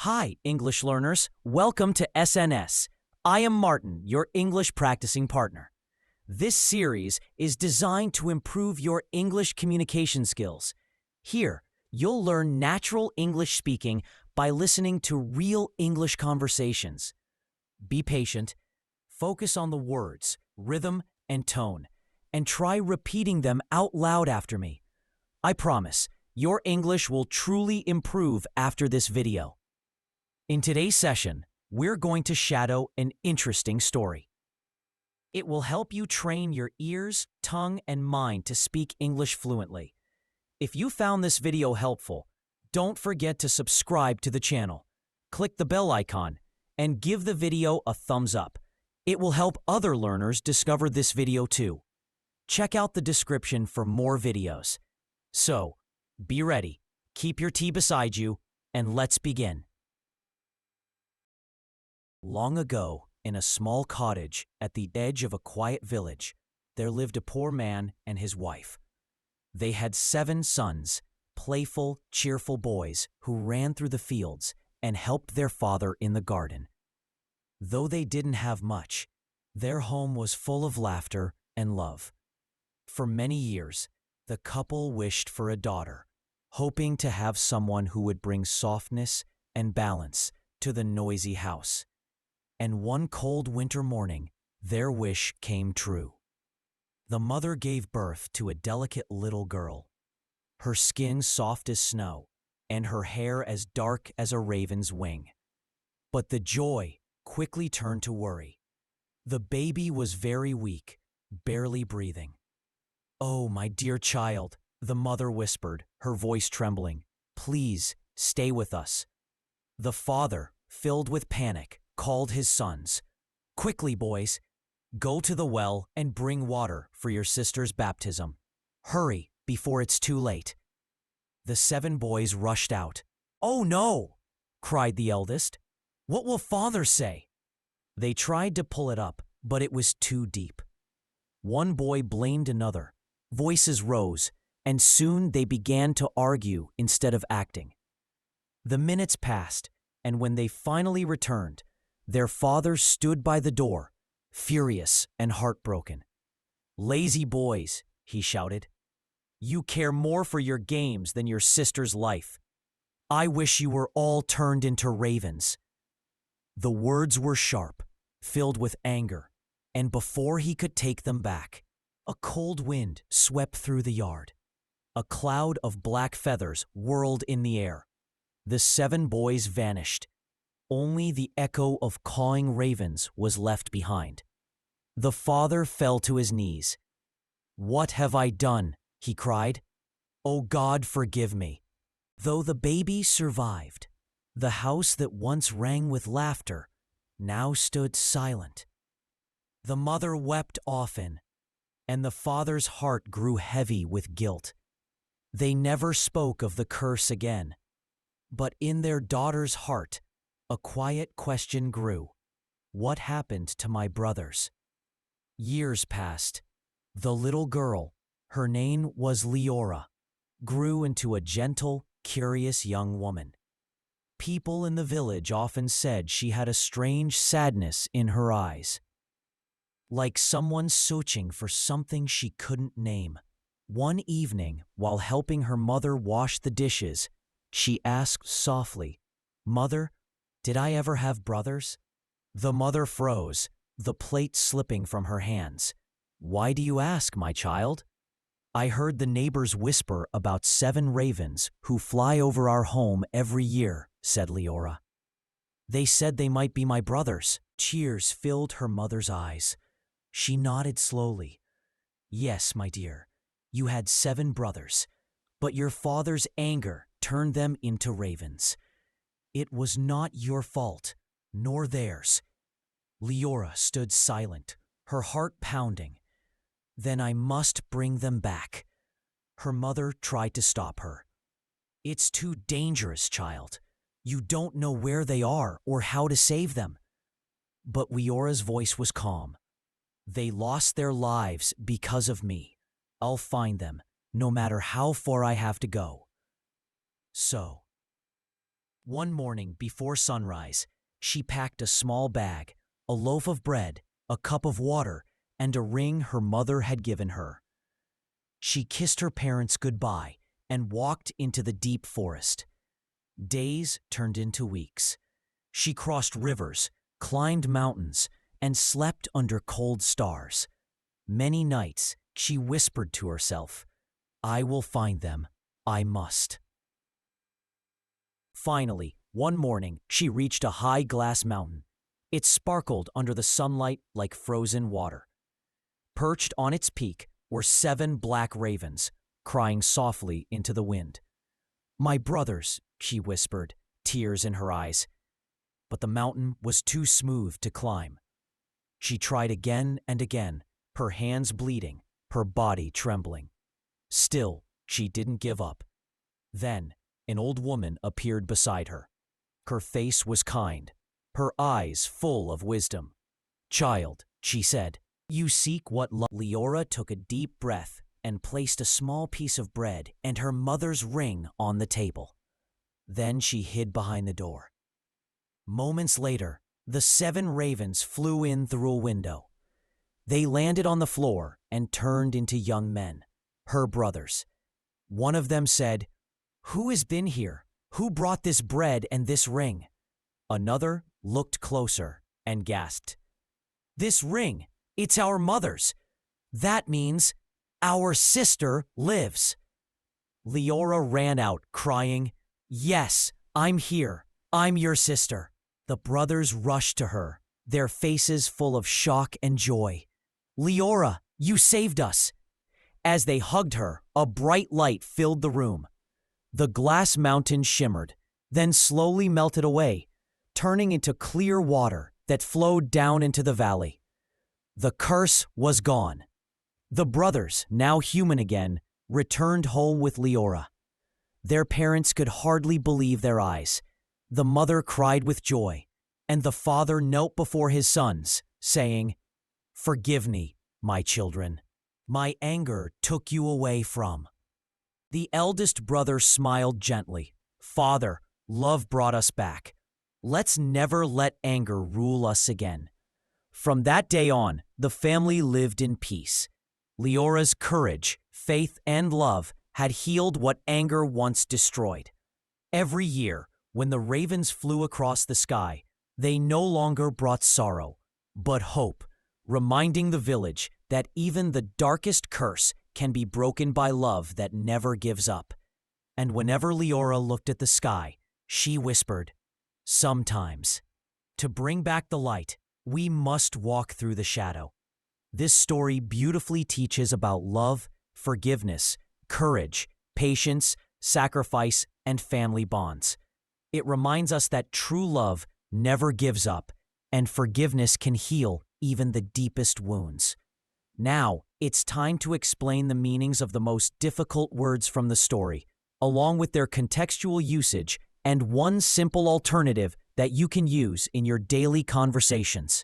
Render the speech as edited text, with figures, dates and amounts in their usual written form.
Hi, English learners. Welcome to SNS. I am Martin, your English practicing partner. This series is designed to improve your English communication skills. Here, you'll learn natural English speaking by listening to real English conversations. Be patient, focus on the words, rhythm, and tone, and try repeating them out loud after me. I promise, your English will truly improve after this video. In today's session, we're going to shadow an interesting story. It will help you train your ears, tongue, and mind to speak English fluently. If you found this video helpful, don't forget to subscribe to the channel, click the bell icon, and give the video a thumbs up. It will help other learners discover this video too. Check out the description for more videos. So, be ready, keep your tea beside you, and let's begin. Long ago, in a small cottage at the edge of a quiet village, there lived a poor man and his wife. They had 7 sons, playful, cheerful boys who ran through the fields and helped their father in the garden. Though they didn't have much, their home was full of laughter and love. For many years, the couple wished for a daughter, hoping to have someone who would bring softness and balance to the noisy house. And one cold winter morning, their wish came true. The mother gave birth to a delicate little girl, her skin soft as snow, and her hair as dark as a raven's wing. But the joy quickly turned to worry. The baby was very weak, barely breathing. "Oh, my dear child," the mother whispered, her voice trembling, "please stay with us." The father, filled with panic, called his sons. "Quickly, boys, go to the well and bring water for your sister's baptism. Hurry before it's too late." The 7 boys rushed out. "Oh no!" cried the eldest. "What will father say?" They tried to pull it up, but it was too deep. One boy blamed another. Voices rose, and soon they began to argue instead of acting. The minutes passed, and when they finally returned, their father stood by the door, furious and heartbroken. "Lazy boys," he shouted. "You care more for your games than your sister's life. I wish you were all turned into ravens." The words were sharp, filled with anger, and before he could take them back, a cold wind swept through the yard. A cloud of black feathers whirled in the air. The 7 boys vanished. Only the echo of cawing ravens was left behind. The father fell to his knees. "What have I done?" he cried. "Oh God, forgive me." Though the baby survived, the house that once rang with laughter now stood silent. The mother wept often, and the father's heart grew heavy with guilt. They never spoke of the curse again, but in their daughter's heart, a quiet question grew. What happened to my brothers? Years passed. The little girl, her name was Leora, grew into a gentle, curious young woman. People in the village often said she had a strange sadness in her eyes, like someone searching for something she couldn't name. One evening, while helping her mother wash the dishes, she asked softly, "Mother, did I ever have brothers?" The mother froze, the plate slipping from her hands. "Why do you ask, my child?" "I heard the neighbors whisper about 7 ravens who fly over our home every year," said Leora. "They said they might be my brothers." Tears filled her mother's eyes. She nodded slowly. "Yes, my dear, you had 7 brothers, but your father's anger turned them into ravens. It was not your fault, nor theirs." Leora stood silent, her heart pounding. "Then I must bring them back." Her mother tried to stop her. "It's too dangerous, child. You don't know where they are or how to save them." But Leora's voice was calm. "They lost their lives because of me. I'll find them, no matter how far I have to go." So, One morning before sunrise, she packed a small bag, a loaf of bread, a cup of water, and a ring her mother had given her. She kissed her parents goodbye and walked into the deep forest. Days turned into weeks. She crossed rivers, climbed mountains, and slept under cold stars. Many nights she whispered to herself, "I will find them. I must." Finally, one morning, she reached a high glass mountain. It sparkled under the sunlight like frozen water. Perched on its peak were 7 black ravens, crying softly into the wind. "My brothers," she whispered, tears in her eyes. But the mountain was too smooth to climb. She tried again and again, her hands bleeding, her body trembling. Still, she didn't give up. Then, an old woman appeared beside her. Her face was kind, her eyes full of wisdom. "Child," she said, "you seek what love." Leora took a deep breath and placed a small piece of bread and her mother's ring on the table. Then she hid behind the door. Moments later, the 7 ravens flew in through a window. They landed on the floor and turned into young men, her brothers. One of them said, "Who has been here? Who brought this bread and this ring?" Another looked closer and gasped, "This ring, it's our mother's. That means our sister lives." Leora ran out, crying, "Yes, I'm here. I'm your sister." The brothers rushed to her, their faces full of shock and joy. "Leora, you saved us." As they hugged her, a bright light filled the room. The glass mountain shimmered, then slowly melted away, turning into clear water that flowed down into the valley. The curse was gone. The brothers, now human again, returned home with Leora. Their parents could hardly believe their eyes. The mother cried with joy, and the father knelt before his sons, saying, "Forgive me, my children. My anger took you away from." The eldest brother smiled gently. "Father, love brought us back. Let's never let anger rule us again." From that day on, the family lived in peace. Leora's courage, faith, and love had healed what anger once destroyed. Every year, when the ravens flew across the sky, they no longer brought sorrow, but hope, reminding the village that even the darkest curse can be broken by love that never gives up. And whenever Leora looked at the sky, she whispered, "Sometimes, to bring back the light, we must walk through the shadow." This story beautifully teaches about love, forgiveness, courage, patience, sacrifice, and family bonds. It reminds us that true love never gives up, and forgiveness can heal even the deepest wounds. Now, it's time to explain the meanings of the most difficult words from the story, along with their contextual usage and one simple alternative that you can use in your daily conversations.